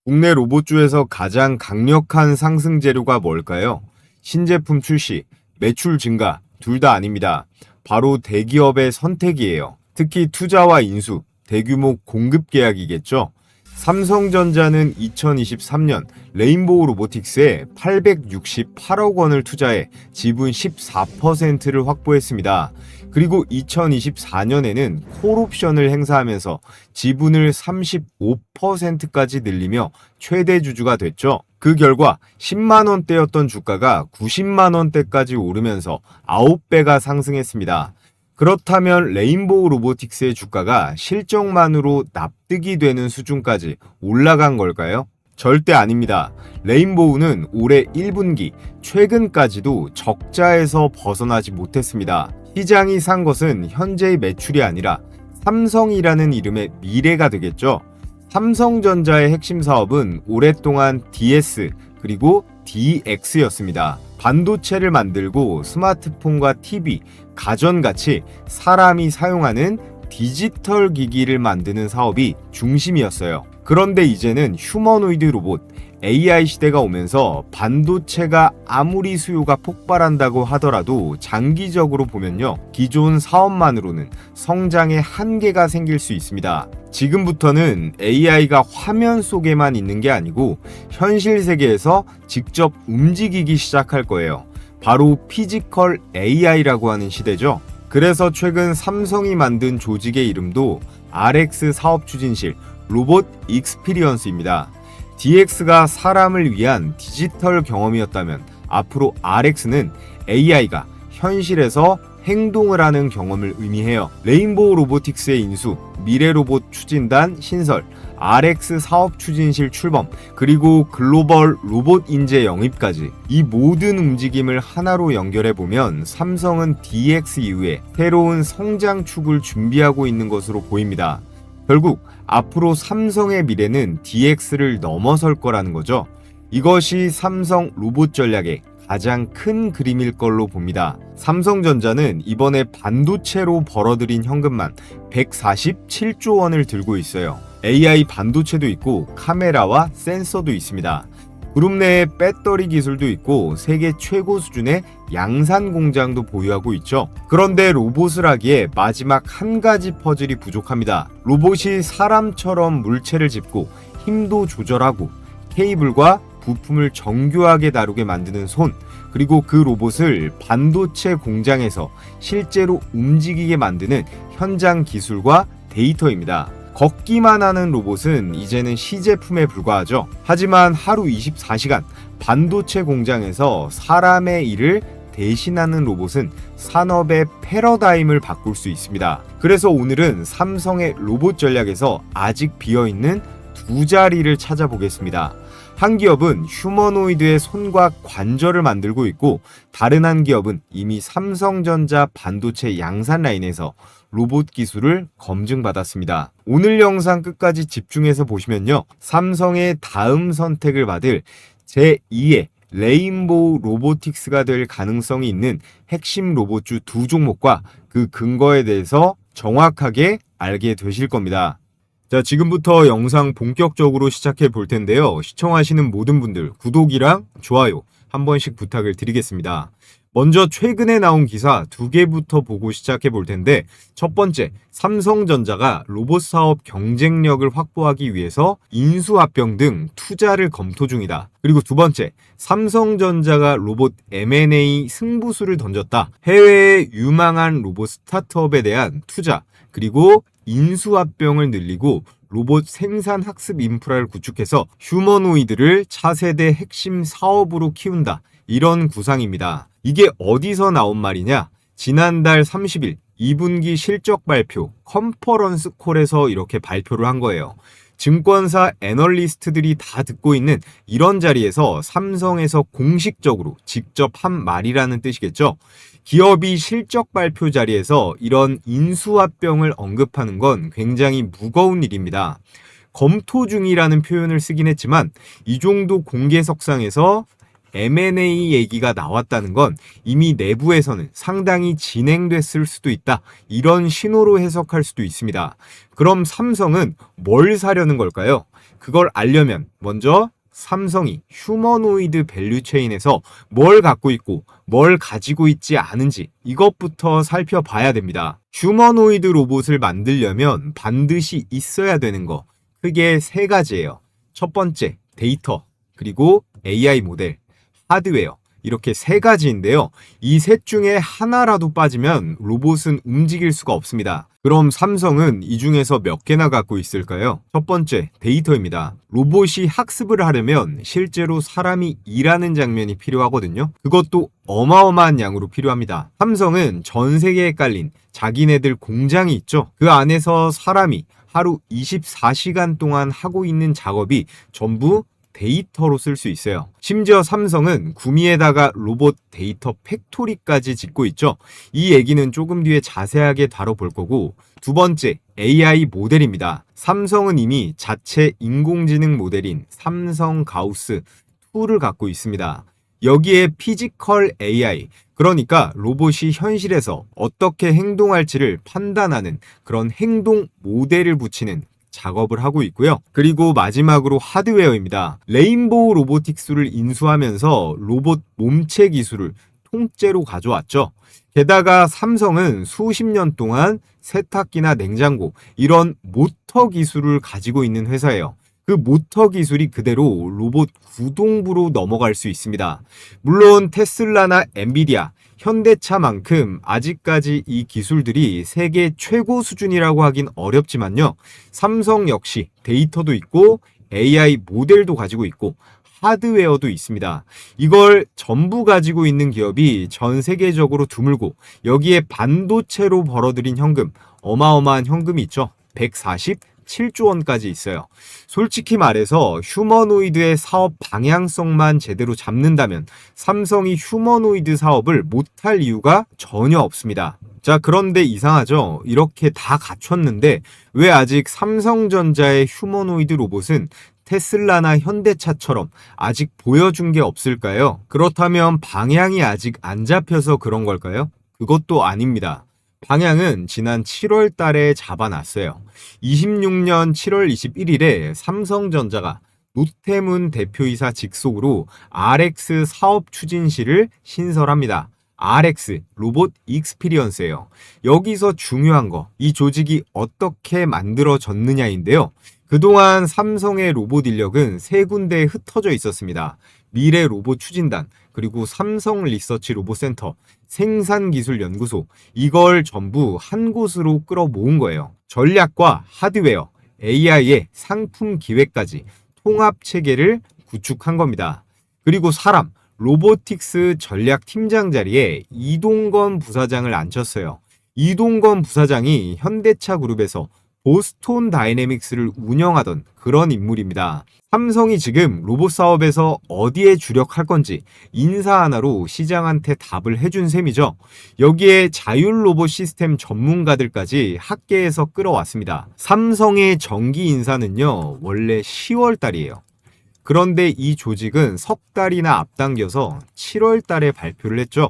국내 로봇주에서 가장 강력한 상승 재료가 뭘까요? 신제품 출시, 매출 증가, 둘 다 아닙니다. 바로 대기업의 선택이에요. 특히 투자와 인수, 대규모 공급 계약이겠죠. 삼성전자는 2023년 레인보우 로보틱스에 868억 원을 투자해 지분 14%를 확보했습니다. 그리고 2024년에는 콜옵션을 행사하면서 지분을 35%까지 늘리며 최대 주주가 됐죠. 그 결과 10만원대였던 주가가 90만원대까지 오르면서 9배가 상승했습니다. 그렇다면 레인보우 로보틱스의 주가가 실적만으로 납득이 되는 수준까지 올라간 걸까요? 절대 아닙니다. 레인보우는 올해 1분기 최근까지도 적자에서 벗어나지 못했습니다. 시장이 산 것은 현재의 매출이 아니라 삼성이라는 이름의 미래가 되겠죠. 삼성전자의 핵심 사업은 오랫동안 DS 그리고 DX였습니다. 반도체를 만들고 스마트폰과 TV, 가전같이 사람이 사용하는 디지털 기기를 만드는 사업이 중심이었어요. 그런데 이제는 휴머노이드 로봇, AI 시대가 오면서 반도체가 아무리 수요가 폭발한다고 하더라도 장기적으로 보면요, 기존 사업만으로는 성장에 한계가 생길 수 있습니다. 지금부터는 AI가 화면 속에만 있는 게 아니고 현실 세계에서 직접 움직이기 시작할 거예요. 바로 피지컬 AI라고 하는 시대죠. 그래서 최근 삼성이 만든 조직의 이름도 RX 사업추진실 로봇 익스피리언스입니다. DX가 사람을 위한 디지털 경험이었다면 앞으로 RX는 AI가 현실에서 행동을 하는 경험을 의미해요. 레인보우 로보틱스의 인수, 미래로봇 추진단 신설, RX 사업추진실 출범, 그리고 글로벌 로봇 인재 영입까지 이 모든 움직임을 하나로 연결해보면 삼성은 DX 이후에 새로운 성장축을 준비하고 있는 것으로 보입니다. 결국 앞으로 삼성의 미래는 DX를 넘어설 거라는 거죠. 이것이 삼성 로봇 전략의 가장 큰 그림일 걸로 봅니다. 삼성전자는 이번에 반도체로 벌어들인 현금만 147조 원을 들고 있어요. AI 반도체도 있고 카메라와 센서도 있습니다. 그룹 내에 배터리 기술도 있고 세계 최고 수준의 양산 공장도 보유하고 있죠. 그런데 로봇을 하기에 마지막 한 가지 퍼즐이 부족합니다. 로봇이 사람처럼 물체를 짚고 힘도 조절하고 케이블과 부품을 정교하게 다루게 만드는 손, 그리고 그 로봇을 반도체 공장에서 실제로 움직이게 만드는 현장 기술과 데이터입니다. 걷기만 하는 로봇은 이제는 시제품에 불과하죠. 하지만 하루 24시간 반도체 공장에서 사람의 일을 대신하는 로봇은 산업의 패러다임을 바꿀 수 있습니다. 그래서 오늘은 삼성의 로봇 전략에서 아직 비어있는 두 자리를 찾아보겠습니다. 한 기업은 휴머노이드의 손과 관절을 만들고 있고 다른 한 기업은 이미 삼성전자 반도체 양산 라인에서 로봇 기술을 검증받았습니다. 오늘 영상 끝까지 집중해서 보시면요, 삼성의 다음 선택을 받을 제2의 레인보우 로보틱스가 될 가능성이 있는 핵심 로봇주 두 종목과 그 근거에 대해서 정확하게 알게 되실 겁니다. 자, 지금부터 영상 본격적으로 시작해 볼 텐데요. 시청하시는 모든 분들 구독이랑 좋아요 한 번씩 부탁을 드리겠습니다. 먼저 최근에 나온 기사 두 개부터 보고 시작해 볼 텐데, 첫 번째, 삼성전자가 로봇 사업 경쟁력을 확보하기 위해서 인수합병 등 투자를 검토 중이다. 그리고 두 번째, 삼성전자가 로봇 M&A 승부수를 던졌다. 해외의 유망한 로봇 스타트업에 대한 투자, 그리고 인수합병을 늘리고 로봇 생산 학습 인프라를 구축해서 휴머노이드를 차세대 핵심 사업으로 키운다. 이런 구상입니다. 이게 어디서 나온 말이냐? 지난달 30일 2분기 실적 발표 컨퍼런스 콜에서 이렇게 발표를 한 거예요. 증권사 애널리스트들이 다 듣고 있는 이런 자리에서 삼성에서 공식적으로 직접 한 말이라는 뜻이겠죠. 기업이 실적 발표 자리에서 이런 인수합병을 언급하는 건 굉장히 무거운 일입니다. 검토 중이라는 표현을 쓰긴 했지만 이 정도 공개석상에서 M&A 얘기가 나왔다는 건 이미 내부에서는 상당히 진행됐을 수도 있다. 이런 신호로 해석할 수도 있습니다. 그럼 삼성은 뭘 사려는 걸까요? 그걸 알려면 먼저 삼성이 휴머노이드 밸류체인에서 뭘 갖고 있고 뭘 가지고 있지 않은지 이것부터 살펴봐야 됩니다. 휴머노이드 로봇을 만들려면 반드시 있어야 되는 거 크게 세 가지예요. 첫 번째, 데이터, 그리고 AI 모델, 하드웨어, 이렇게 세 가지인데요. 이 셋 중에 하나라도 빠지면 로봇은 움직일 수가 없습니다. 그럼 삼성은 이 중에서 몇 개나 갖고 있을까요? 첫 번째, 데이터입니다. 로봇이 학습을 하려면 실제로 사람이 일하는 장면이 필요하거든요. 그것도 어마어마한 양으로 필요합니다. 삼성은 전 세계에 깔린 자기네들 공장이 있죠. 그 안에서 사람이 하루 24시간 동안 하고 있는 작업이 전부 데이터로 쓸 수 있어요. 심지어 삼성은 구미에다가 로봇 데이터 팩토리까지 짓고 있죠. 이 얘기는 조금 뒤에 자세하게 다뤄볼 거고, 두 번째, AI 모델입니다. 삼성은 이미 자체 인공지능 모델인 삼성 가우스 2를 갖고 있습니다. 여기에 피지컬 AI, 그러니까 로봇이 현실에서 어떻게 행동할지를 판단하는 그런 행동 모델을 붙이는 작업을 하고 있고요. 그리고 마지막으로 하드웨어입니다. 레인보우 로보틱스를 인수하면서 로봇 몸체 기술을 통째로 가져왔죠. 게다가 삼성은 수십 년 동안 세탁기나 냉장고 이런 모터 기술을 가지고 있는 회사예요. 그 모터 기술이 그대로 로봇 구동부로 넘어갈 수 있습니다. 물론 테슬라나 엔비디아, 현대차만큼 아직까지 이 기술들이 세계 최고 수준이라고 하긴 어렵지만요. 삼성 역시 데이터도 있고 AI 모델도 가지고 있고 하드웨어도 있습니다. 이걸 전부 가지고 있는 기업이 전 세계적으로 드물고 여기에 반도체로 벌어들인 현금, 어마어마한 현금이 있죠. 147조 원까지 있어요. 솔직히 말해서 휴머노이드의 사업 방향성만 제대로 잡는다면 삼성이 휴머노이드 사업을 못할 이유가 전혀 없습니다. 자, 그런데 이상하죠? 이렇게 다 갖췄는데 왜 아직 삼성전자의 휴머노이드 로봇은 테슬라나 현대차처럼 아직 보여준 게 없을까요? 그렇다면 방향이 아직 안 잡혀서 그런 걸까요? 그것도 아닙니다. 방향은 지난 7월 달에 잡아놨어요. 26년 7월 21일에 삼성전자가 노태문 대표이사 직속으로 RX 사업 추진실을 신설합니다. RX, 로봇 익스피리언스예요. 여기서 중요한 거, 이 조직이 어떻게 만들어졌느냐인데요. 그동안 삼성의 로봇 인력은 세 군데에 흩어져 있었습니다. 미래 로봇 추진단, 그리고 삼성 리서치 로봇센터, 생산기술연구소, 이걸 전부 한 곳으로 끌어모은 거예요. 전략과 하드웨어, AI의 상품 기획까지 통합체계를 구축한 겁니다. 그리고 사람, 로보틱스 전략팀장 자리에 이동건 부사장을 앉혔어요. 이동건 부사장이 현대차 그룹에서 보스톤 다이내믹스를 운영하던 그런 인물입니다. 삼성이 지금 로봇 사업에서 어디에 주력할 건지 인사 하나로 시장한테 답을 해준 셈이죠. 여기에 자율 로봇 시스템 전문가들까지 학계에서 끌어왔습니다. 삼성의 정기 인사는요, 원래 10월 달이에요. 그런데 이 조직은 석 달이나 앞당겨서 7월 달에 발표를 했죠.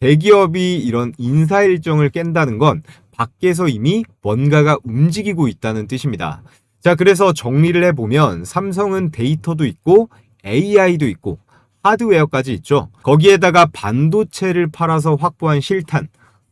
대기업이 이런 인사 일정을 깬다는 건 밖에서 이미 뭔가가 움직이고 있다는 뜻입니다. 자, 그래서 정리를 해보면 삼성은 데이터도 있고 AI도 있고 하드웨어까지 있죠. 거기에다가 반도체를 팔아서 확보한 실탄,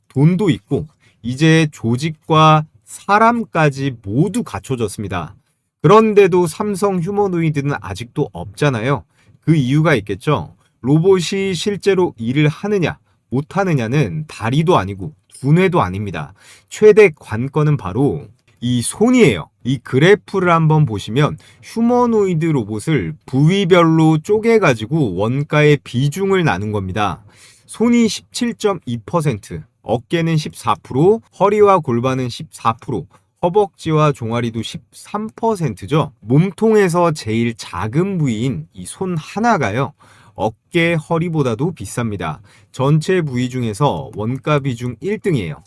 돈도 있고 이제 조직과 사람까지 모두 갖춰졌습니다. 그런데도 삼성 휴머노이드는 아직도 없잖아요. 그 이유가 있겠죠. 로봇이 실제로 일을 하느냐 못하느냐는 다리도 아니고 두뇌도 아닙니다. 최대 관건은 바로 이 손이에요. 이 그래프를 한번 보시면 휴머노이드 로봇을 부위별로 쪼개가지고 원가의 비중을 나눈 겁니다. 손이 17.2%, 어깨는 14%, 허리와 골반은 14%, 허벅지와 종아리도 13%죠. 몸통에서 제일 작은 부위인 이 손 하나가요. 어깨, 허리보다도 비쌉니다. 전체 부위 중에서 원가 비중 1등이에요.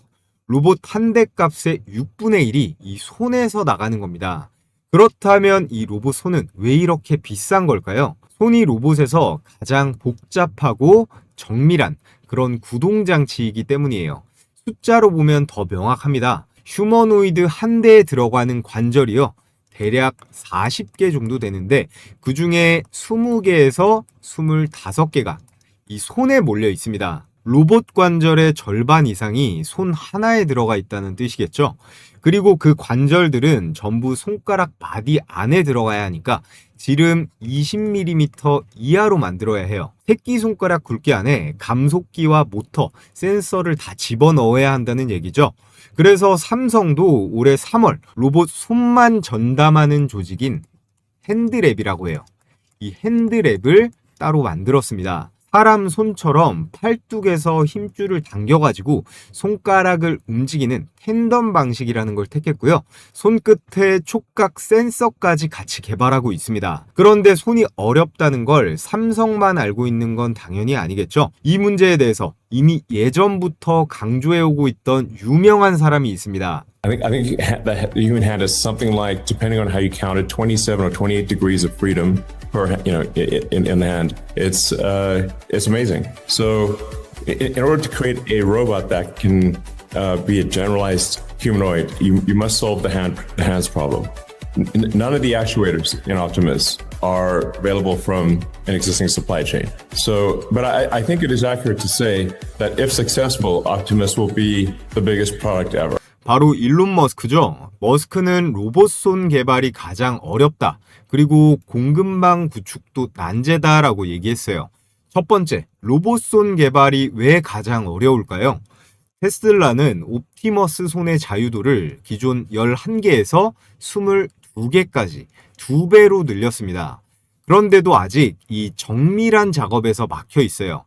로봇 한 대 값의 6분의 1이 이 손에서 나가는 겁니다. 그렇다면 이 로봇 손은 왜 이렇게 비싼 걸까요? 손이 로봇에서 가장 복잡하고 정밀한 그런 구동장치이기 때문이에요. 숫자로 보면 더 명확합니다. 휴머노이드 한 대에 들어가는 관절이요. 대략 40개 정도 되는데 그 중에 20개에서 25개가 이 손에 몰려 있습니다. 로봇 관절의 절반 이상이 손 하나에 들어가 있다는 뜻이겠죠. 그리고 그 관절들은 전부 손가락 마디 안에 들어가야 하니까 지름 20mm 이하로 만들어야 해요. 새끼손가락 굵기 안에 감속기와 모터, 센서를 다 집어넣어야 한다는 얘기죠. 그래서 삼성도 올해 3월 로봇 손만 전담하는 조직인 핸드랩이라고 해요. 이 핸드랩을 따로 만들었습니다. 사람 손처럼 팔뚝에서 힘줄을 당겨가지고 손가락을 움직이는 텐덤 방식이라는 걸 택했고요. 손끝에 촉각 센서까지 같이 개발하고 있습니다. 그런데 손이 어렵다는 걸 삼성만 알고 있는 건 당연히 아니겠죠. 이 문제에 대해서 이미 예전부터 강조해오고 있던 유명한 사람이 있습니다. I think the human hand is something like, depending on how you count it, 27 or 28 degrees of freedom per, in the hand. It's amazing. So, in order to create a robot that can be a generalized humanoid, you must solve the hands problem. None of the actuators in Optimus are available from an existing supply chain. So, but I think it is accurate to say that if successful, Optimus will be the biggest product ever. 바로 일론 머스크죠. 머스크는 로봇손 개발이 가장 어렵다. 그리고 공급망 구축도 난제다라고 얘기했어요. 첫 번째, 로봇손 개발이 왜 가장 어려울까요? 테슬라는 옵티머스 손의 자유도를 기존 11개에서 22개까지 2배로 늘렸습니다. 그런데도 아직 이 정밀한 작업에서 막혀 있어요.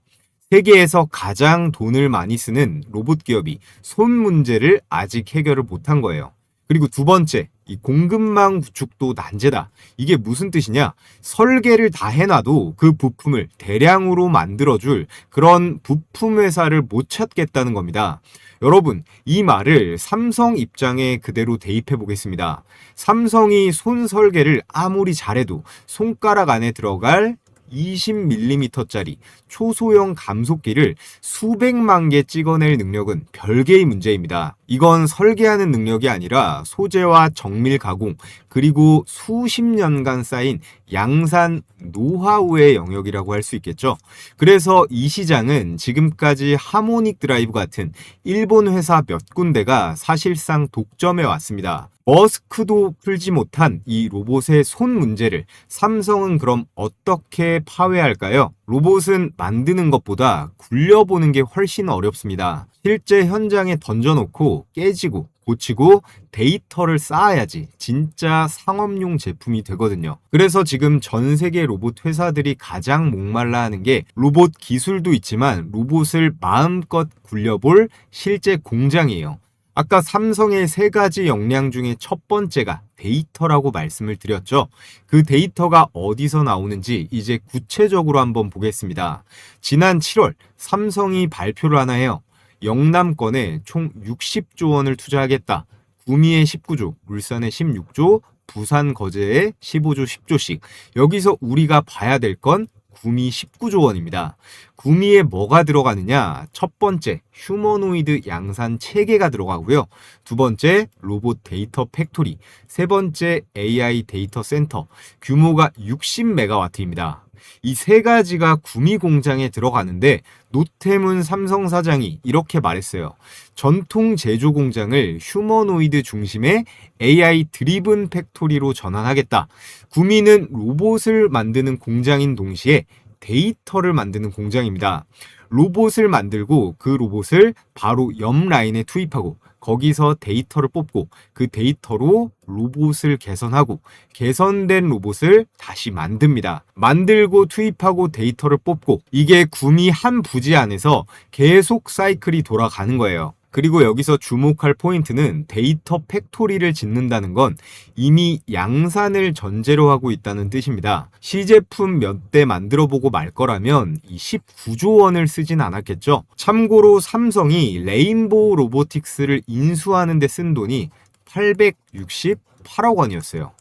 세계에서 가장 돈을 많이 쓰는 로봇 기업이 손 문제를 아직 해결을 못한 거예요. 그리고 두 번째, 이 공급망 구축도 난제다. 이게 무슨 뜻이냐? 설계를 다 해놔도 그 부품을 대량으로 만들어줄 그런 부품 회사를 못 찾겠다는 겁니다. 여러분, 이 말을 삼성 입장에 그대로 대입해 보겠습니다. 삼성이 손 설계를 아무리 잘해도 손가락 안에 들어갈 20mm짜리 초소형 감속기를 수백만 개 찍어낼 능력은 별개의 문제입니다. 이건 설계하는 능력이 아니라 소재와 정밀 가공, 그리고 수십 년간 쌓인 양산 노하우의 영역이라고 할 수 있겠죠. 그래서 이 시장은 지금까지 하모닉 드라이브 같은 일본 회사 몇 군데가 사실상 독점해 왔습니다. 머스크도 풀지 못한 이 로봇의 손 문제를 삼성은 그럼 어떻게 파괴할까요? 로봇은 만드는 것보다 굴려보는 게 훨씬 어렵습니다. 실제 현장에 던져놓고 깨지고 고치고 데이터를 쌓아야지 진짜 상업용 제품이 되거든요. 그래서 지금 전 세계 로봇 회사들이 가장 목말라 하는 게 로봇 기술도 있지만 로봇을 마음껏 굴려볼 실제 공장이에요. 아까 삼성의 3가지 역량 중에 첫 번째가 데이터라고 말씀을 드렸죠. 그 데이터가 어디서 나오는지 이제 구체적으로 한번 보겠습니다. 지난 7월 삼성이 발표를 하나 해요. 영남권에 총 60조 원을 투자하겠다. 구미에 19조, 울산에 16조, 부산 거제에 15조, 10조씩. 여기서 우리가 봐야 될 건 구미 19조 원입니다. 구미에 뭐가 들어가느냐? 첫 번째, 휴머노이드 양산 체계가 들어가고요. 두 번째, 로봇 데이터 팩토리. 세 번째, AI 데이터 센터. 규모가 60메가와트입니다. 이 3가지가 구미 공장에 들어가는데 노태문 삼성 사장이 이렇게 말했어요. 전통 제조 공장을 휴머노이드 중심의 AI 드리븐 팩토리로 전환하겠다. 구미는 로봇을 만드는 공장인 동시에 데이터를 만드는 공장입니다. 로봇을 만들고 그 로봇을 바로 옆 라인에 투입하고 거기서 데이터를 뽑고 그 데이터로 로봇을 개선하고 개선된 로봇을 다시 만듭니다. 만들고 투입하고 데이터를 뽑고 이게 구미 한 부지 안에서 계속 사이클이 돌아가는 거예요. 그리고 여기서 주목할 포인트는 데이터 팩토리를 짓는다는 건 이미 양산을 전제로 하고 있다는 뜻입니다. 시제품 몇 대 만들어보고 말 거라면 이 19조 원을 쓰진 않았겠죠. 참고로 삼성이 레인보우 로보틱스를 인수하는 데 쓴 돈이 868억 원이었어요.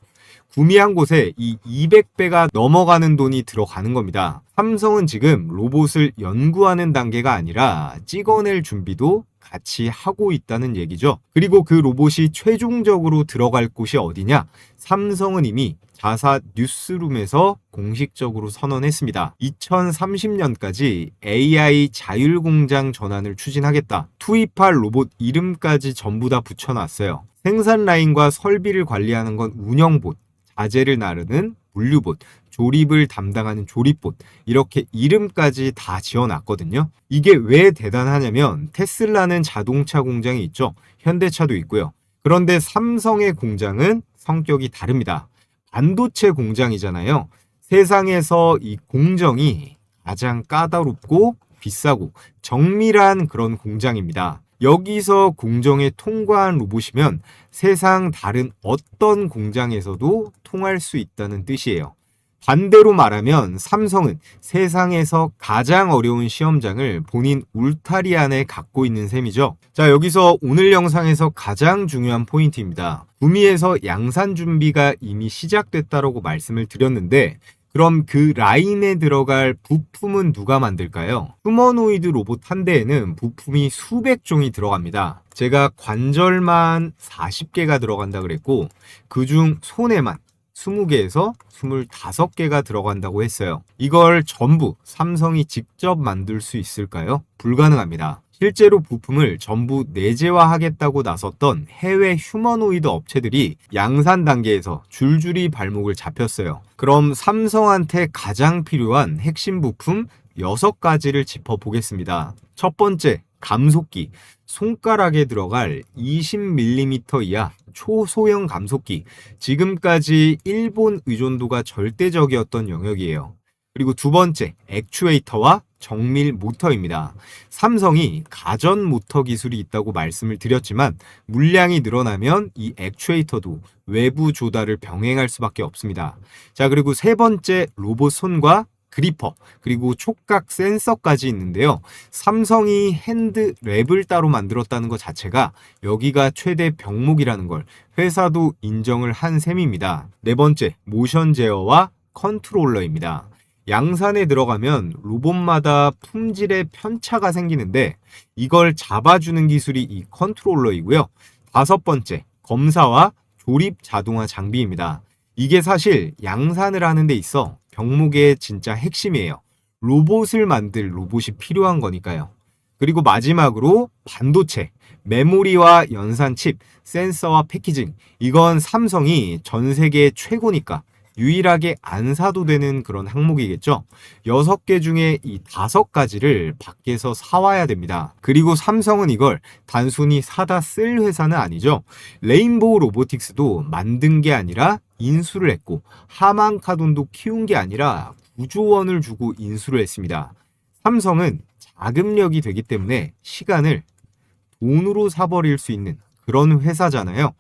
구매한 곳에 이 200배가 넘어가는 돈이 들어가는 겁니다. 삼성은 지금 로봇을 연구하는 단계가 아니라 찍어낼 준비도 같이 하고 있다는 얘기죠. 그리고 그 로봇이 최종적으로 들어갈 곳이 어디냐? 삼성은 이미 자사 뉴스룸에서 공식적으로 선언했습니다. 2030년까지 AI 자율공장 전환을 추진하겠다. 투입할 로봇 이름까지 전부 다 붙여놨어요. 생산 라인과 설비를 관리하는 건 운영봇, 자재를 나르는 물류봇, 조립을 담당하는 조립봇, 이렇게 이름까지 다 지어놨거든요. 이게 왜 대단하냐면 테슬라는 자동차 공장이 있죠. 현대차도 있고요. 그런데 삼성의 공장은 성격이 다릅니다. 반도체 공장이잖아요. 세상에서 이 공정이 가장 까다롭고 비싸고 정밀한 그런 공장입니다. 여기서 공정에 통과한 로봇이면 세상 다른 어떤 공장에서도 통할 수 있다는 뜻이에요. 반대로 말하면 삼성은 세상에서 가장 어려운 시험장을 본인 울타리 안에 갖고 있는 셈이죠. 자, 여기서 오늘 영상에서 가장 중요한 포인트입니다. 구미에서 양산 준비가 이미 시작됐다고 말씀을 드렸는데 그럼 그 라인에 들어갈 부품은 누가 만들까요? 휴머노이드 로봇 한 대에는 부품이 수백 종이 들어갑니다. 제가 관절만 40개가 들어간다 그랬고 그중 손에만 20개에서 25개가 들어간다고 했어요. 이걸 전부 삼성이 직접 만들 수 있을까요? 불가능합니다. 실제로 부품을 전부 내재화하겠다고 나섰던 해외 휴머노이드 업체들이 양산 단계에서 줄줄이 발목을 잡혔어요. 그럼 삼성한테 가장 필요한 핵심 부품 6가지를 짚어보겠습니다. 첫 번째, 감속기. 손가락에 들어갈 20mm 이하 초소형 감속기. 지금까지 일본 의존도가 절대적이었던 영역이에요. 그리고 두 번째, 액추에이터와 정밀 모터입니다. 삼성이 가전 모터 기술이 있다고 말씀을 드렸지만 물량이 늘어나면 이 액추에이터도 외부 조달을 병행할 수밖에 없습니다. 자, 그리고 세 번째, 로봇 손과 그리퍼, 그리고 촉각 센서까지 있는데요. 삼성이 핸드랩을 따로 만들었다는 것 자체가 여기가 최대 병목이라는 걸 회사도 인정을 한 셈입니다. 네 번째, 모션 제어와 컨트롤러입니다. 양산에 들어가면 로봇마다 품질의 편차가 생기는데 이걸 잡아주는 기술이 이 컨트롤러이고요. 다섯 번째, 검사와 조립 자동화 장비입니다. 이게 사실 양산을 하는 데 있어 병목의 진짜 핵심이에요. 로봇을 만들 로봇이 필요한 거니까요. 그리고 마지막으로 반도체, 메모리와 연산 칩, 센서와 패키징. 이건 삼성이 전 세계 최고니까 유일하게 안 사도 되는 그런 항목이겠죠. 6개 중에 이 5가지를 밖에서 사와야 됩니다. 그리고 삼성은 이걸 단순히 사다 쓸 회사는 아니죠. 레인보우 로보틱스도 만든 게 아니라 인수를 했고 하만카돈도 키운 게 아니라 9조 원을 주고 인수를 했습니다. 삼성은 자금력이 되기 때문에 시간을 돈으로 사버릴 수 있는 그런 회사잖아요.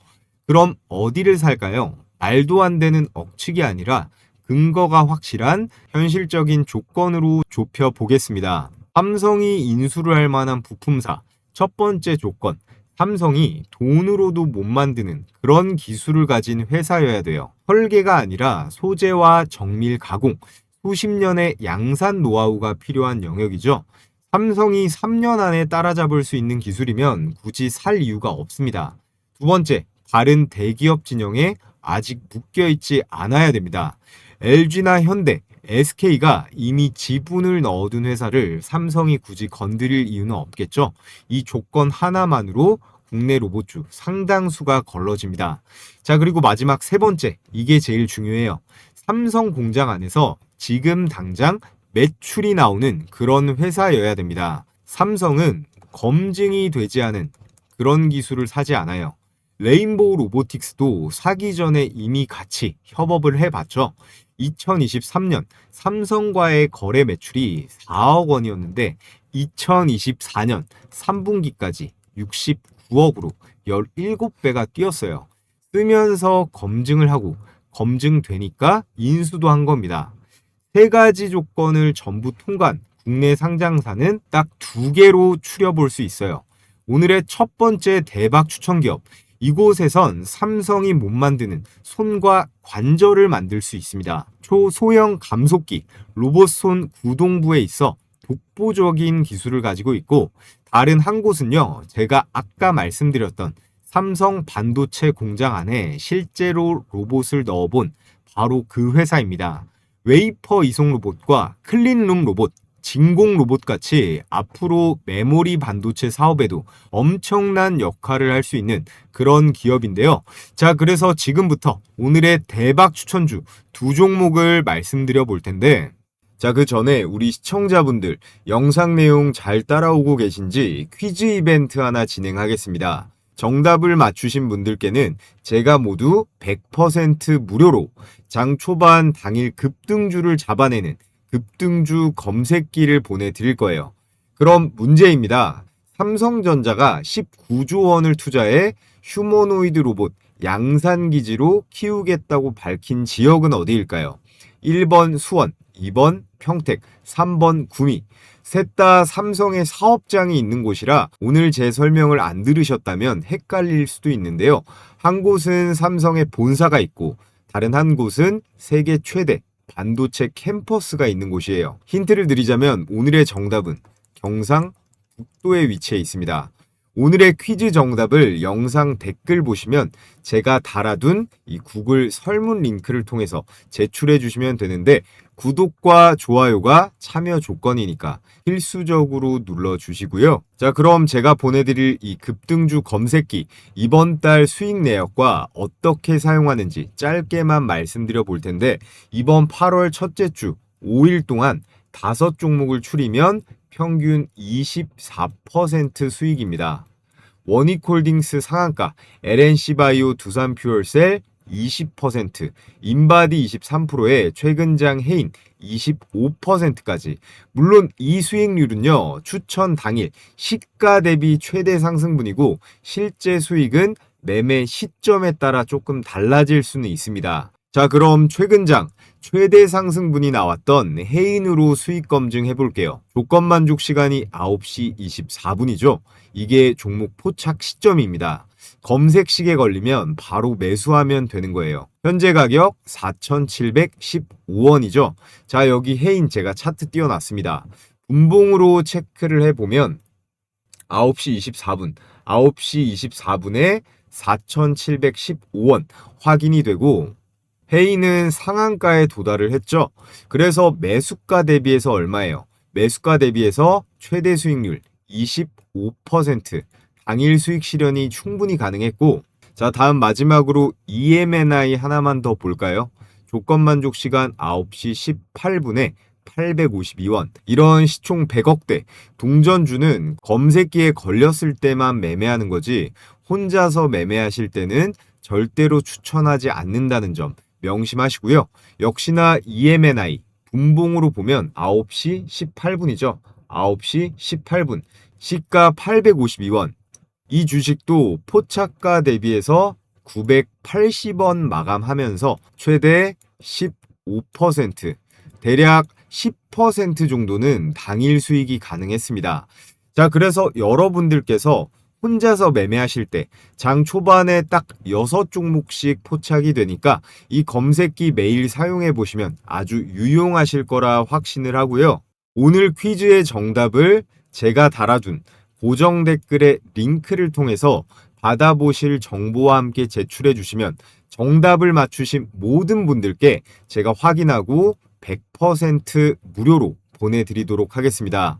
그럼 어디를 살까요? 말도 안 되는 억측이 아니라 근거가 확실한 현실적인 조건으로 좁혀 보겠습니다. 삼성이 인수를 할 만한 부품사. 첫 번째 조건, 삼성이 돈으로도 못 만드는 그런 기술을 가진 회사여야 돼요. 설계가 아니라 소재와 정밀 가공, 수십 년의 양산 노하우가 필요한 영역이죠. 삼성이 3년 안에 따라잡을 수 있는 기술이면 굳이 살 이유가 없습니다. 두 번째, 다른 대기업 진영에 아직 묶여있지 않아야 됩니다. LG나 현대, SK가 이미 지분을 넣어둔 회사를 삼성이 굳이 건드릴 이유는 없겠죠. 이 조건 하나만으로 국내 로봇주 상당수가 걸러집니다. 자, 그리고 마지막 세 번째, 이게 제일 중요해요. 삼성 공장 안에서 지금 당장 매출이 나오는 그런 회사여야 됩니다. 삼성은 검증이 되지 않은 그런 기술을 사지 않아요. 레인보우 로보틱스도 사기 전에 이미 같이 협업을 해봤죠. 2023년 삼성과의 거래 매출이 4억 원이었는데 2024년 3분기까지 69억으로 17배가 뛰었어요. 쓰면서 검증을 하고 검증되니까 인수도 한 겁니다. 세 가지 조건을 전부 통과한 국내 상장사는 딱 2개로 추려볼 수 있어요. 오늘의 첫 번째 대박 추천 기업, 이곳에선 삼성이 못 만드는 손과 관절을 만들 수 있습니다. 초소형 감속기, 로봇손 구동부에 있어 독보적인 기술을 가지고 있고, 다른 한 곳은요, 제가 아까 말씀드렸던 삼성 반도체 공장 안에 실제로 로봇을 넣어본 바로 그 회사입니다. 웨이퍼 이송 로봇과 클린룸 로봇, 진공 로봇 같이 앞으로 메모리 반도체 사업에도 엄청난 역할을 할 수 있는 그런 기업인데요. 자, 그래서 지금부터 오늘의 대박 추천주 두 종목을 말씀드려 볼 텐데, 자, 그 전에 우리 시청자분들 영상 내용 잘 따라오고 계신지 퀴즈 이벤트 하나 진행하겠습니다. 정답을 맞추신 분들께는 제가 모두 100% 무료로 장 초반 당일 급등주를 잡아내는 급등주 검색기를 보내드릴 거예요. 그럼 문제입니다. 삼성전자가 19조 원을 투자해 휴머노이드 로봇 양산기지로 키우겠다고 밝힌 지역은 어디일까요? 1번 수원, 2번 평택, 3번 구미. 셋 다 삼성의 사업장이 있는 곳이라 오늘 제 설명을 안 들으셨다면 헷갈릴 수도 있는데요. 한 곳은 삼성의 본사가 있고 다른 한 곳은 세계 최대 반도체 캠퍼스가 있는 곳이에요. 힌트를 드리자면 오늘의 정답은 경상북도에 위치해 있습니다. 오늘의 퀴즈 정답을 영상 댓글 보시면 제가 달아둔 이 구글 설문 링크를 통해서 제출해 주시면 되는데, 구독과 좋아요가 참여 조건이니까 필수적으로 눌러주시고요. 자, 그럼 제가 보내드릴 이 급등주 검색기 이번 달 수익 내역과 어떻게 사용하는지 짧게만 말씀드려 볼 텐데, 이번 8월 첫째 주 5일 동안 5종목을 추리면 평균 24% 수익입니다. 원익홀딩스 상한가, LNC바이오 두산퓨얼셀 20%, 인바디 23%에 최근장 해인 25%까지. 물론 이 수익률은요, 추천 당일 시가 대비 최대 상승분이고 실제 수익은 매매 시점에 따라 조금 달라질 수는 있습니다. 자, 그럼 최근장 최대 상승분이 나왔던 해인으로 수익 검증해 볼게요. 조건 만족 시간이 9시 24분이죠. 이게 종목 포착 시점입니다. 검색식에 걸리면 바로 매수하면 되는 거예요. 현재 가격 4,715원이죠. 자, 여기 해인 제가 차트 띄워놨습니다. 분봉으로 체크를 해보면 9시 24분, 9시 24분에 4,715원 확인이 되고, 해인은 상한가에 도달을 했죠. 그래서 매수가 대비해서 얼마예요? 매수가 대비해서 최대 수익률 25%, 당일 수익 실현이 충분히 가능했고, 자, 다음 마지막으로 EMNI 하나만 더 볼까요? 조건 만족 시간 9시 18분에 852원. 이런 시총 100억대 동전주는 검색기에 걸렸을 때만 매매하는 거지, 혼자서 매매하실 때는 절대로 추천하지 않는다는 점 명심하시고요. 역시나 EMNI 분봉으로 보면 9시 18분이죠. 9시 18분. 시가 852원. 이 주식도 포착가 대비해서 980원 마감하면서 최대 15%, 대략 10% 정도는 당일 수익이 가능했습니다. 자, 그래서 여러분들께서 혼자서 매매하실 때 장 초반에 딱 6종목씩 포착이 되니까 이 검색기 매일 사용해 보시면 아주 유용하실 거라 확신을 하고요. 오늘 퀴즈의 정답을 제가 달아둔 고정 댓글의 링크를 통해서 받아보실 정보와 함께 제출해 주시면 정답을 맞추신 모든 분들께 제가 확인하고 100% 무료로 보내드리도록 하겠습니다.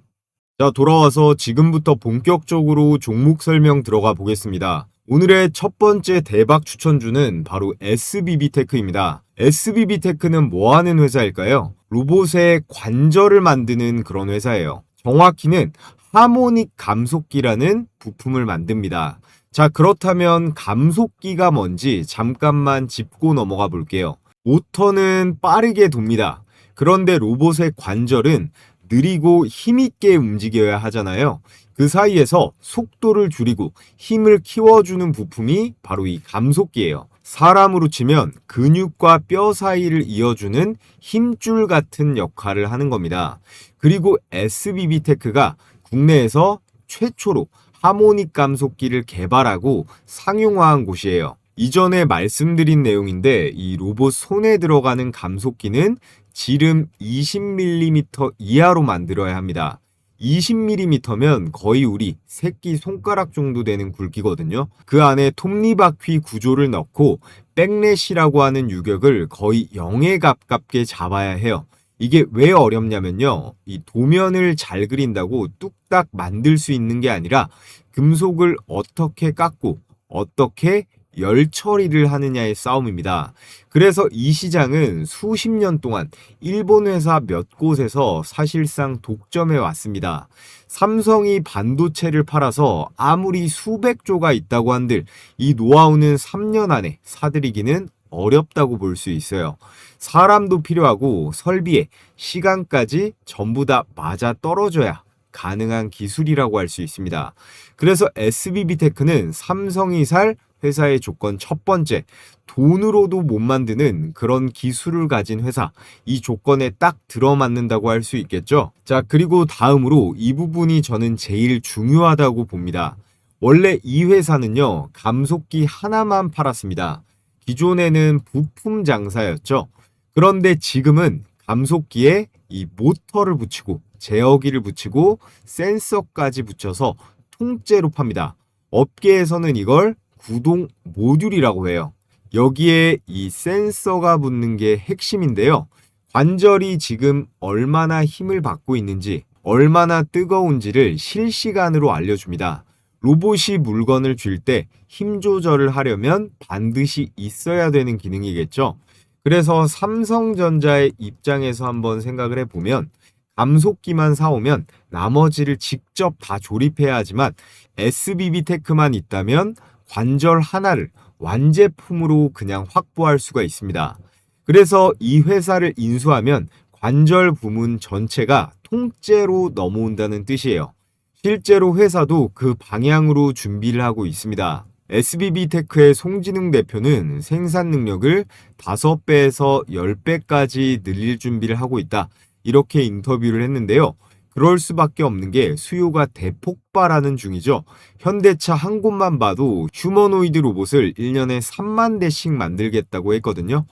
자, 돌아와서 지금부터 본격적으로 종목 설명 들어가 보겠습니다. 오늘의 첫 번째 대박 추천주는 바로 SBB테크입니다. SBB테크는 뭐 하는 회사일까요? 로봇의 관절을 만드는 그런 회사예요. 정확히는 하모닉 감속기라는 부품을 만듭니다. 자, 그렇다면 감속기가 뭔지 잠깐만 짚고 넘어가 볼게요. 모터는 빠르게 돕니다. 그런데 로봇의 관절은 느리고 힘있게 움직여야 하잖아요. 그 사이에서 속도를 줄이고 힘을 키워주는 부품이 바로 이 감속기예요. 사람으로 치면 근육과 뼈 사이를 이어주는 힘줄 같은 역할을 하는 겁니다. 그리고 SBB테크가 국내에서 최초로 하모닉 감속기를 개발하고 상용화한 곳이에요. 이전에 말씀드린 내용인데 이 로봇 손에 들어가는 감속기는 지름 20mm 이하로 만들어야 합니다. 20mm면 거의 우리 새끼 손가락 정도 되는 굵기거든요. 그 안에 톱니바퀴 구조를 넣고 백렛이라고 하는 유격을 거의 0에 가깝게 잡아야 해요. 이게 왜 어렵냐면요. 이 도면을 잘 그린다고 뚝딱 만들 수 있는 게 아니라 금속을 어떻게 깎고 어떻게 열 처리를 하느냐의 싸움입니다. 그래서 이 시장은 수십 년 동안 일본 회사 몇 곳에서 사실상 독점해 왔습니다. 삼성이 반도체를 팔아서 아무리 수백 조가 있다고 한들 이 노하우는 3년 안에 사들이기는 어렵다고 볼 수 있어요. 사람도 필요하고 설비에 시간까지 전부 다 맞아 떨어져야 가능한 기술이라고 할 수 있습니다. 그래서 SBB테크는 삼성이 살 회사의 조건 첫 번째, 돈으로도 못 만드는 그런 기술을 가진 회사, 이 조건에 딱 들어맞는다고 할 수 있겠죠. 자, 그리고 다음으로 이 부분이 저는 제일 중요하다고 봅니다. 원래 이 회사는요, 감속기 하나만 팔았습니다. 기존에는 부품 장사였죠. 그런데 지금은 감속기에 이 모터를 붙이고 제어기를 붙이고 센서까지 붙여서 통째로 팝니다. 업계에서는 이걸 구동 모듈이라고 해요. 여기에 이 센서가 붙는 게 핵심인데요. 관절이 지금 얼마나 힘을 받고 있는지, 얼마나 뜨거운지를 실시간으로 알려줍니다. 로봇이 물건을 쥘 때 힘 조절을 하려면 반드시 있어야 되는 기능이겠죠. 그래서 삼성전자의 입장에서 한번 생각을 해보면 감속기만 사오면 나머지를 직접 다 조립해야 하지만 SBB테크만 있다면 관절 하나를 완제품으로 그냥 확보할 수가 있습니다. 그래서 이 회사를 인수하면 관절 부문 전체가 통째로 넘어온다는 뜻이에요. 실제로 회사도 그 방향으로 준비를 하고 있습니다. SBB테크의 송진웅 대표는 생산 능력을 5배에서 10배까지 늘릴 준비를 하고 있다. 이렇게 인터뷰를 했는데요. 그럴 수밖에 없는 게 수요가 대폭발하는 중이죠. 현대차 한 곳만 봐도 휴머노이드 로봇을 1년에 3만 대씩 만들겠다고 했거든요.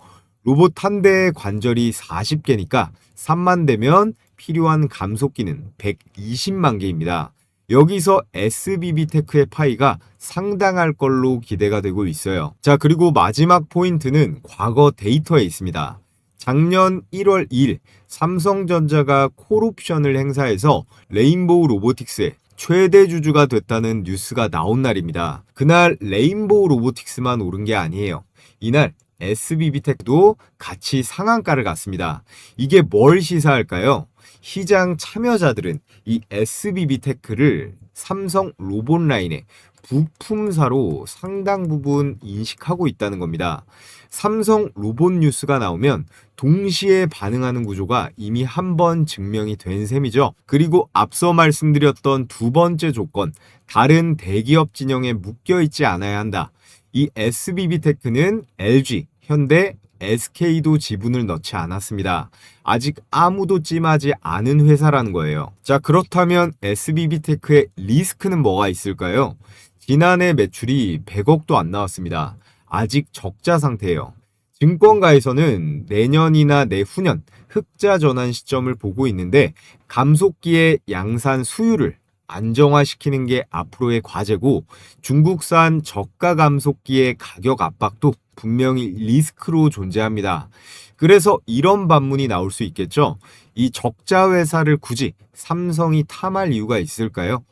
로봇 한 대의 관절이 40개니까 3만 대면 필요한 감속기는 120만 개입니다. 여기서 SBB테크의 파이가 상당할 걸로 기대가 되고 있어요. 자, 그리고 마지막 포인트는 과거 데이터에 있습니다. 작년 1월 2일 삼성전자가 콜옵션을 행사해서 레인보우 로보틱스의 최대 주주가 됐다는 뉴스가 나온 날입니다. 그날 레인보우 로보틱스만 오른 게 아니에요. 이날 SBB테크도 같이 상한가를 갔습니다. 이게 뭘 시사할까요? 시장 참여자들은 이 SBB테크를 삼성 로봇 라인의 부품사로 상당 부분 인식하고 있다는 겁니다. 삼성 로봇 뉴스가 나오면 동시에 반응하는 구조가 이미 한번 증명이 된 셈이죠. 그리고 앞서 말씀드렸던 두 번째 조건, 다른 대기업 진영에 묶여있지 않아야 한다. 이 SBB테크는 LG, 현대, SK도 지분을 넣지 않았습니다. 아직 아무도 찜하지 않은 회사라는 거예요. 자, 그렇다면 SBB테크의 리스크는 뭐가 있을까요? 지난해 매출이 100억도 안 나왔습니다. 아직 적자 상태예요. 증권가에서는 내년이나 내후년 흑자 전환 시점을 보고 있는데 감속기의 양산 수율을 안정화시키는 게 앞으로의 과제고 중국산 저가 감속기의 가격 압박도 분명히 리스크로 존재합니다. 그래서 이런 반문이 나올 수 있겠죠. 이 적자 회사를 굳이 삼성이 탐할 이유가 있을까요?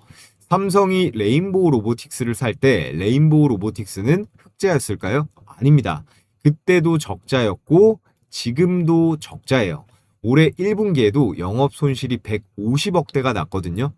삼성이 레인보우 로보틱스를 살 때 레인보우 로보틱스는 흑자였을까요? 아닙니다. 그때도 적자였고 지금도 적자예요. 올해 1분기에도 영업 손실이 150억대가 났거든요.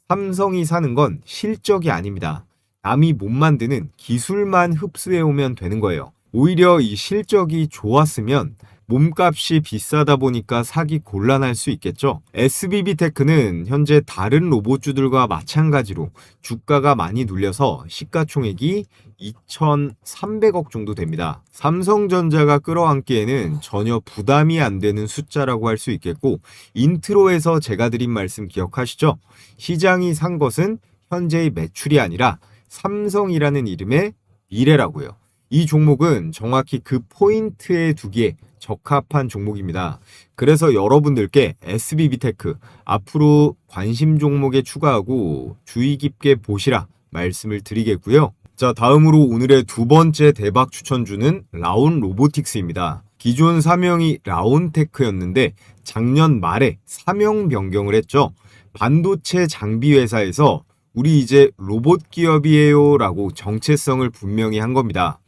삼성이 사는 건 실적이 아닙니다. 남이 못 만드는 기술만 흡수해오면 되는 거예요. 오히려 이 실적이 좋았으면 몸값이 비싸다 보니까 사기 곤란할 수 있겠죠. SBB테크는 현재 다른 로봇주들과 마찬가지로 주가가 많이 눌려서 시가총액이 2,300억 정도 됩니다. 삼성전자가 끌어안기에는 전혀 부담이 안 되는 숫자라고 할 수 있겠고 인트로에서 제가 드린 말씀 기억하시죠? 시장이 산 것은 현재의 매출이 아니라 삼성이라는 이름의 미래라고요. 이 종목은 정확히 그 포인트에 두기에 적합한 종목입니다. 그래서 여러분들께 SBB테크 앞으로 관심 종목에 추가하고 주의 깊게 보시라 말씀을 드리겠고요. 자, 다음으로 오늘의 두 번째 대박 추천주는 라온 로보틱스입니다. 기존 사명이 라온테크였는데 작년 말에 사명 변경을 했죠. 반도체 장비 회사에서 우리 이제 로봇 기업이에요 라고 정체성을 분명히 한 겁니다.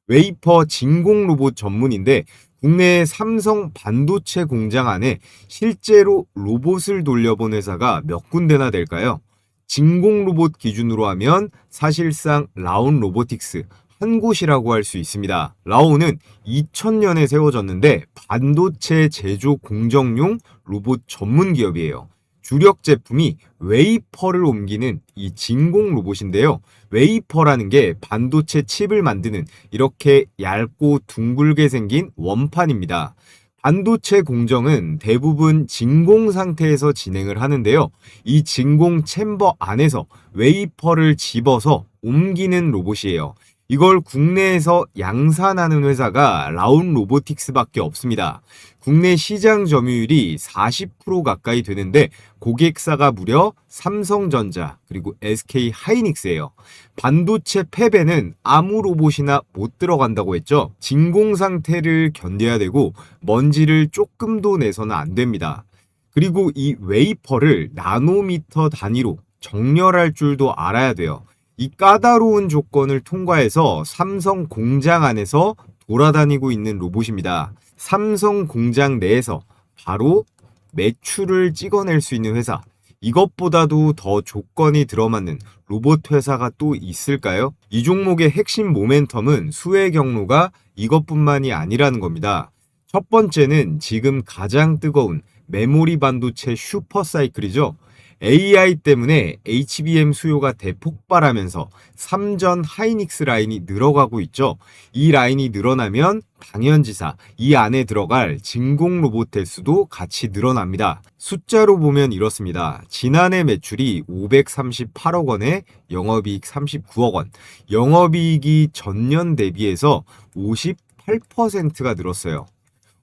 웨이퍼 진공 로봇 전문인데 국내 삼성 반도체 공장 안에 실제로 로봇을 돌려본 회사가 몇 군데나 될까요? 진공 로봇 기준으로 하면 사실상 라온 로보틱스 한 곳이라고 할 수 있습니다. 라온은 2000년에 세워졌는데 반도체 제조 공정용 로봇 전문 기업이에요. 주력 제품이 웨이퍼를 옮기는 이 진공 로봇인데요. 웨이퍼라는 게 반도체 칩을 만드는 이렇게 얇고 둥글게 생긴 원판입니다. 반도체 공정은 대부분 진공 상태에서 진행을 하는데요. 이 진공 챔버 안에서 웨이퍼를 집어서 옮기는 로봇이에요. 이걸 국내에서 양산하는 회사가 라온 로보틱스밖에 없습니다. 국내 시장 점유율이 40% 가까이 되는데 고객사가 무려 삼성전자 그리고 SK 하이닉스예요. 반도체 팹에는 아무 로봇이나 못 들어간다고 했죠. 진공 상태를 견뎌야 되고 먼지를 조금도 내서는 안 됩니다. 그리고 이 웨이퍼를 나노미터 단위로 정렬할 줄도 알아야 돼요. 이 까다로운 조건을 통과해서 삼성 공장 안에서 돌아다니고 있는 로봇입니다. 삼성 공장 내에서 바로 매출을 찍어낼 수 있는 회사. 이것보다도 더 조건이 들어맞는 로봇 회사가 또 있을까요? 이 종목의 핵심 모멘텀은 수혜 경로가 이것뿐만이 아니라는 겁니다. 첫 번째는 지금 가장 뜨거운 메모리 반도체 슈퍼사이클이죠. AI 때문에 HBM 수요가 대폭발하면서 삼전 하이닉스 라인이 늘어가고 있죠. 이 라인이 늘어나면 당연지사 이 안에 들어갈 진공 로봇 대수도 같이 늘어납니다. 숫자로 보면 이렇습니다. 지난해 매출이 538억 원에 영업이익 39억 원, 영업이익이 전년 대비해서 58%가 늘었어요.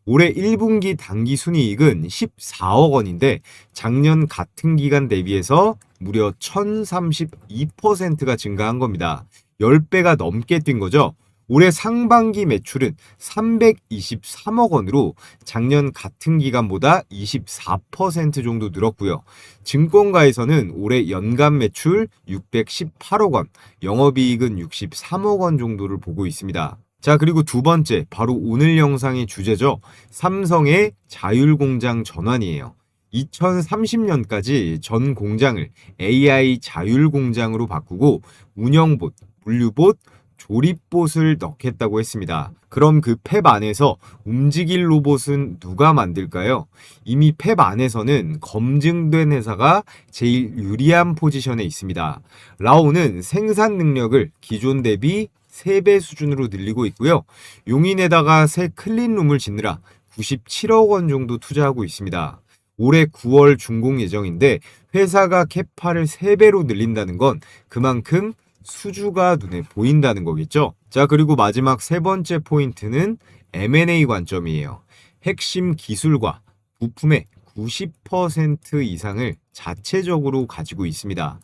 올해 1분기 당기 순이익은 14억 원인데 작년 같은 기간 대비해서 무려 1032%가 증가한 겁니다. 10배가 넘게 뛴 거죠. 올해 상반기 매출은 323억 원으로 작년 같은 기간보다 24% 정도 늘었고요. 증권가에서는 올해 연간 매출 618억 원, 영업이익은 63억 원 정도를 보고 있습니다. 자, 그리고 두 번째, 바로 오늘 영상의 주제죠. 삼성의 자율공장 전환이에요. 2030년까지 전 공장을 AI 자율공장으로 바꾸고 운영봇, 물류봇, 조립봇을 넣겠다고 했습니다. 그럼 그 팹 안에서 움직일 로봇은 누가 만들까요? 이미 팹 안에서는 검증된 회사가 제일 유리한 포지션에 있습니다. 라오는 생산 능력을 기존 대비 3배 수준으로 늘리고 있고요. 용인에다가 새 클린룸을 짓느라 97억 원 정도 투자하고 있습니다. 올해 9월 준공 예정인데 회사가 캐파를 3배로 늘린다는 건 그만큼 수주가 눈에 보인다는 거겠죠. 자, 그리고 마지막 세 번째 포인트는 M&A 관점이에요. 핵심 기술과 부품의 90% 이상을 자체적으로 가지고 있습니다.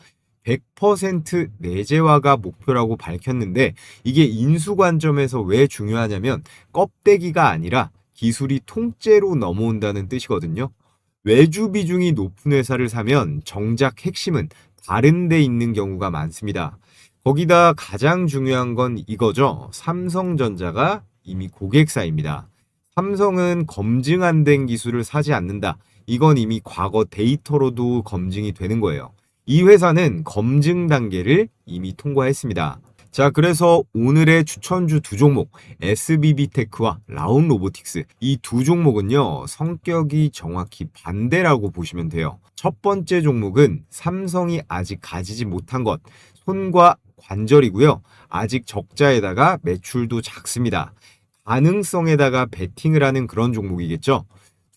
100% 내재화가 목표라고 밝혔는데 이게 인수 관점에서 왜 중요하냐면 껍데기가 아니라 기술이 통째로 넘어온다는 뜻이거든요. 외주 비중이 높은 회사를 사면 정작 핵심은 다른 데 있는 경우가 많습니다. 거기다 가장 중요한 건 이거죠. 삼성전자가 이미 고객사입니다. 삼성은 검증 안 된 기술을 사지 않는다. 이건 이미 과거 데이터로도 검증이 되는 거예요. 이 회사는 검증 단계를 이미 통과했습니다. 자, 그래서 오늘의 추천주 두 종목 SBB테크와 라온 로보틱스 이 두 종목은요 성격이 정확히 반대라고 보시면 돼요. 첫 번째 종목은 삼성이 아직 가지지 못한 것 손과 관절이고요. 아직 적자에다가 매출도 작습니다. 가능성에다가 베팅을 하는 그런 종목이겠죠.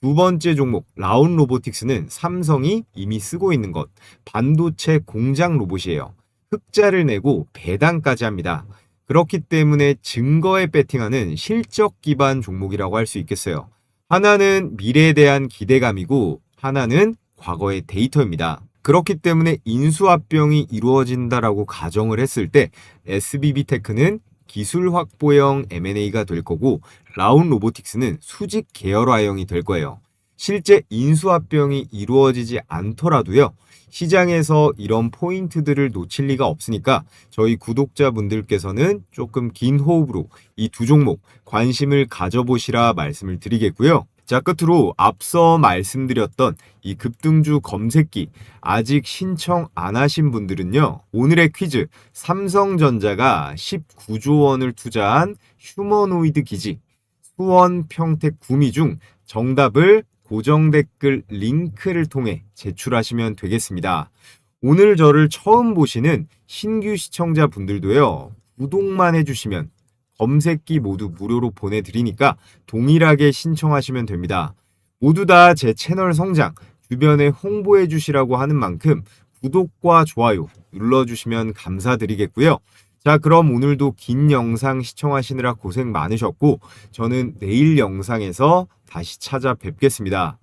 두 번째 종목 라운 로보틱스는 삼성이 이미 쓰고 있는 것, 반도체 공장 로봇이에요. 흑자를 내고 배당까지 합니다. 그렇기 때문에 증거에 배팅하는 실적 기반 종목이라고 할 수 있겠어요. 하나는 미래에 대한 기대감이고 하나는 과거의 데이터입니다. 그렇기 때문에 인수합병이 이루어진다라고 가정을 했을 때 SBB테크는 기술 확보형 M&A가 될 거고 라운 로보틱스는 수직 계열화형이 될 거예요. 실제 인수합병이 이루어지지 않더라도요. 시장에서 이런 포인트들을 놓칠 리가 없으니까 저희 구독자분들께서는 조금 긴 호흡으로 이 두 종목 관심을 가져보시라 말씀을 드리겠고요. 자, 끝으로 앞서 말씀드렸던 이 급등주 검색기 아직 신청 안 하신 분들은요. 오늘의 퀴즈 삼성전자가 19조 원을 투자한 휴머노이드 기지 수원 평택 구미 중 정답을 고정 댓글 링크를 통해 제출하시면 되겠습니다. 오늘 저를 처음 보시는 신규 시청자분들도요. 구독만 해주시면 검색기 모두 무료로 보내드리니까 동일하게 신청하시면 됩니다. 모두 다 제 채널 성장, 주변에 홍보해 주시라고 하는 만큼 구독과 좋아요 눌러주시면 감사드리겠고요. 자, 그럼 오늘도 긴 영상 시청하시느라 고생 많으셨고 저는 내일 영상에서 다시 찾아뵙겠습니다.